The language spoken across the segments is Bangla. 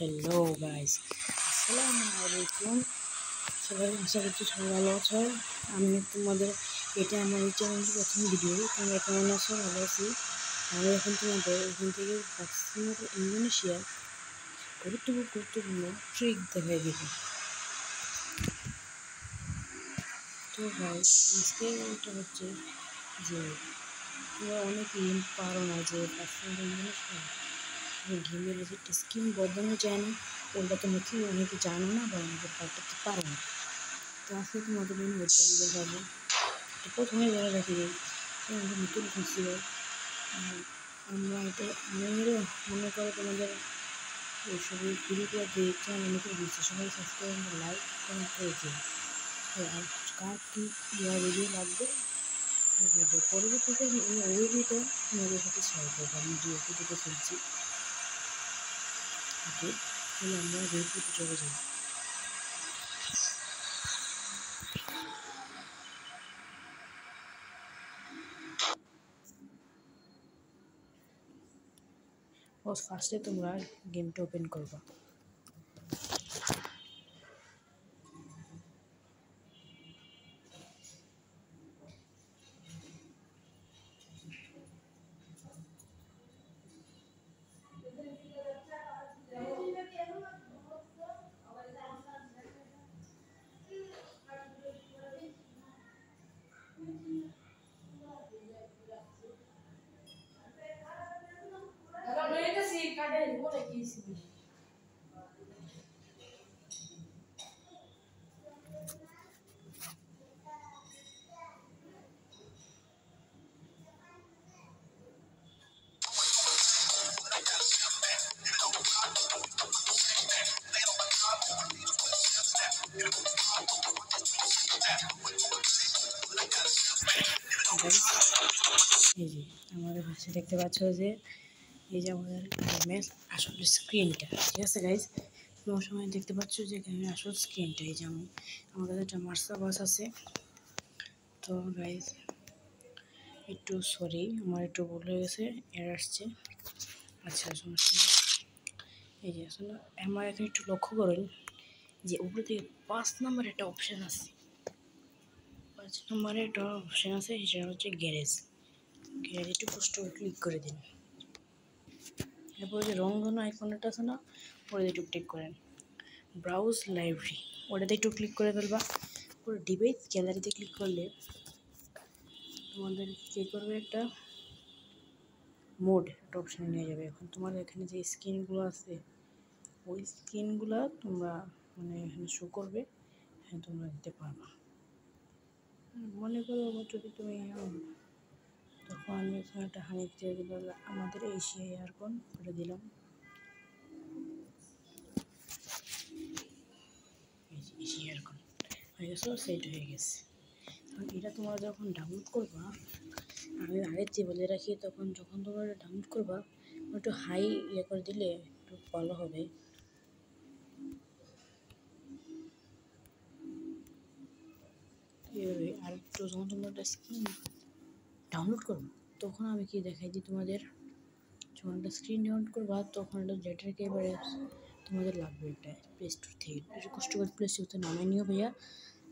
হ্যালো গাইস, আসসালামু আলাইকুম। সবাই আশা করছি সবাই ভালো আছো। আমি তোমাদের এটা আমার এই চ্যানেলের প্রথম ভিডিও। তোমরা কেমন আছো? ভালো আছি। আমি এখন তোমাদের এখান থেকে পশ্চিমবঙ্গ ইন্দোনেশিয়ার গুরুত্বপূর্ণ ট্রিক দেখাই দিব। তো গাইস, আজকে এটা হচ্ছে যে তোমরা অনেকেই পারো না যে পশ্চিমবঙ্গ ইন্দোনেশিয়া গেমের যে স্কিন বদলানো যায় না, ওটা তোমরা কি অনেকে জানো না বা অনেকে পাল্টাতে পারো না। তো আজকে তোমাদের আমি ওইটাই দেখাবো। তো প্রথমে বলে রাখি যে আমাদের নতুন ফেস্টিভ্যাল আমরা এটা মেয়েরও মনে করো তোমাদের ওইসব ভিডিওগুলো দেখছে আমি নতুন দিচ্ছি, সবাই সাবস্ক্রাইব লাইক কমেন্ট করে দিই। আর কার কী ভিডিও লাগবে পরবর্তীতে আমি ওই ভিডিও তোমাদের সাথে শেয়ার করবো। আমি যেহেতু দুটো ফেলছি, ওকে, তাহলে আমরা ভিডিওতে চলে যাই। ফার্স্টে তোমরা গেমটা ওপেন করবা। এই যে আমাদের পাশে দেখতে পাচ্ছ যে এই যে আমাদের গেমের আসল স্ক্রিনটা, ঠিক আছে গাইজ? কোনো সময় দেখতে পাচ্ছ যে গেমের আসল স্ক্রিনটা এই যে আমার কাছে একটা মার্সা বাস আছে। তো গাইজ একটু সরি, আমার একটু ভুল হয়ে গেছে, এর আসছে। আচ্ছা সমস্যা নেই। এই যে আসলে আমার এখানে একটু লক্ষ্য করেন যে উপরে থেকে 5 নম্বরে একটা অপশান আছে। 5 নম্বরে একটা অপশান আছে, সেটা হচ্ছে গ্যারেজ। গ্যারেজ একটু পোস্ট ক্লিক করে দিন। এরপরে যে রংধনু আইকনটা আছে না, ওটাতে একটু ক্লিক করেন। ব্রাউজ লাইব্রেরি, ওটাতে একটু ক্লিক করে ফেলবা। পুরো ডিভাইস গ্যালারিতে ক্লিক করলে তোমাদের কী করবে, একটা মোড একটা অপশানে নিয়ে যাবে। এখন তোমার এখানে যে স্ক্রিনগুলো আছে ওই স্ক্রিনগুলো তোমরা মানে এখানে শো করবে, হ্যাঁ তোমরা দিতে পারবা। মনে করো যদি তুমি তখন আমি এখানে একটা হানি দিয়ে দিলাম আমাদের এশিয়া এয়ারকন করে দিলাম। এশিয়া এয়ারকন হয়ে গেছে, সেট হয়ে গেছে। কারণ এটা তোমরা যখন ডাউনলোড করবা, আমি আগের যে বলে রাখি, তখন যখন তোমরা ডাউনলোড করবা একটু হাই ইয়ে করে দিলে একটু ভালো হবে। আর একটু যখন তোমরা একটা স্ক্রিন ডাউনলোড করবো তখন আমি কি দেখাই যে তোমাদের যখন একটা স্ক্রিন ডাউনলোড করবা তখন একটা যেটাকে এবারে তোমাদের লাগবে একটা প্লে স্টোর থেকে একটু কষ্ট করে প্লে স্টোর থেকে নামাই নিও ভাইয়া।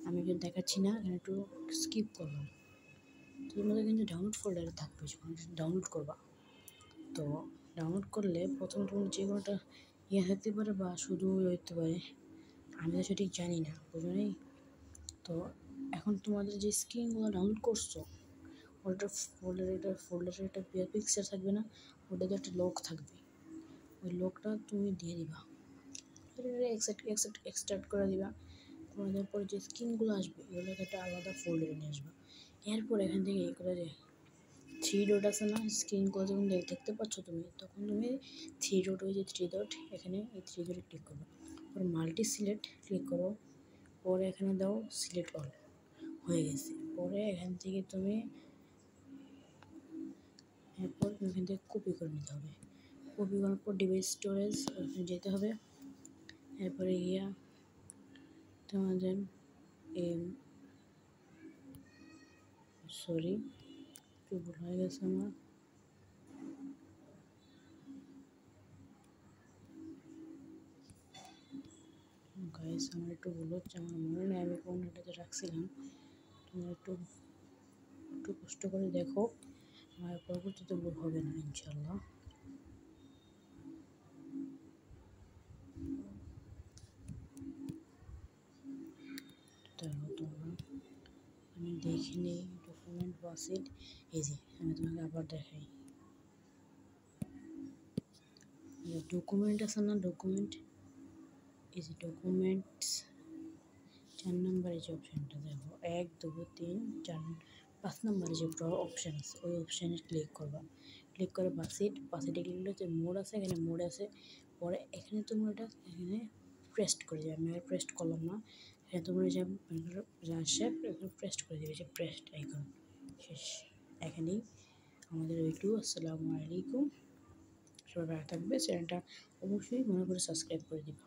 আমি কিন্তু দেখাচ্ছি না, এখানে একটু স্কিপ করলাম। তো তোমাদের কিন্তু ডাউনলোড ফোল্ডারে থাকবে যখন ডাউনলোড করবা। তো ডাউনলোড করলে প্রথম তুমি যে কোনোটা ইয়ে হতে পারে বা শুধু হতে পারে, আমি তো সঠিক জানি না, বুঝো নেই। তো এখন তোমাদের যে স্ক্রিনগুলো ডাউনলোড করছো ফোল্ডারে একটা পিকচার থাকবে না, ওটাতে একটা লক থাকবে। ওই লকটা তুমি দিয়ে দিবা, এক্সট্রাক্ট করে দিবা। করে দেওয়ার পরে যে স্ক্রিনগুলো আসবে এগুলোকে একটা আলাদা ফোল্ডারে নিয়ে আসবা। এরপর এখান থেকে এই করে যে 3 ডট আছে না, স্ক্রিনগুলো যখন দেখতে পাচ্ছ তুমি, তখন তুমি 3 ডট, ওই যে 3 ডট, এখানে এই 3 ডটে ক্লিক করো। পরে মাল্টি সিলেক্ট ক্লিক করো, পরে এখানে দাও সিলেক্ট অল, হয়ে গেছে। পরে এখান থেকে তুমি এরপর এখান থেকে কপি করে নিতে হবে। কপি করার পর ডিভাইস স্টোরেজ ওখানে যেতে হবে। এরপরে গিয়া তোমাদের সরি একটু ভুল হয়ে গেছে আমার। গাইস, আমার একটু ভুল হচ্ছে, আমার মনে নেই আমি কোন এটাতে রাখছিলাম। তোমরা একটু একটু কষ্ট করে দেখো, আমার পরবর্তীতে ভুল হবে না ইনশাল্লাহ। দেখো তোমরা, আমি দেখে নিই ডকুমেন্ট বাসিট। এই যে আমি তোমাকে আবার দেখাই, ডকুমেন্ট আছে না, ডকুমেন্ট, এই যে ডকুমেন্টস 4 নম্বরে যে অপশানটা দেখো, 1 2 3 4 5 নম্বরে যে অপশান আছে, ওই অপশানে ক্লিক করবা। ক্লিক করে বাসিটে ক্লিক করলে যে মোড আছে, এখানে মোড আছে। পরে এখানে তোমরা এটা এখানে প্রেস্ট করে দেবে। আমি আর প্রেস্ট করলাম না, এখানে তোমরা যা আসে প্রেস্ট করে দেবে, যে প্রেস্ট আইকন। শেষ, এখানেই আমাদের ভিডিও। আসসালামু আলাইকুম, সবাই ভালো থাকবে। চ্যানেলটা অবশ্যই মনে করে সাবস্ক্রাইব করে দিবা।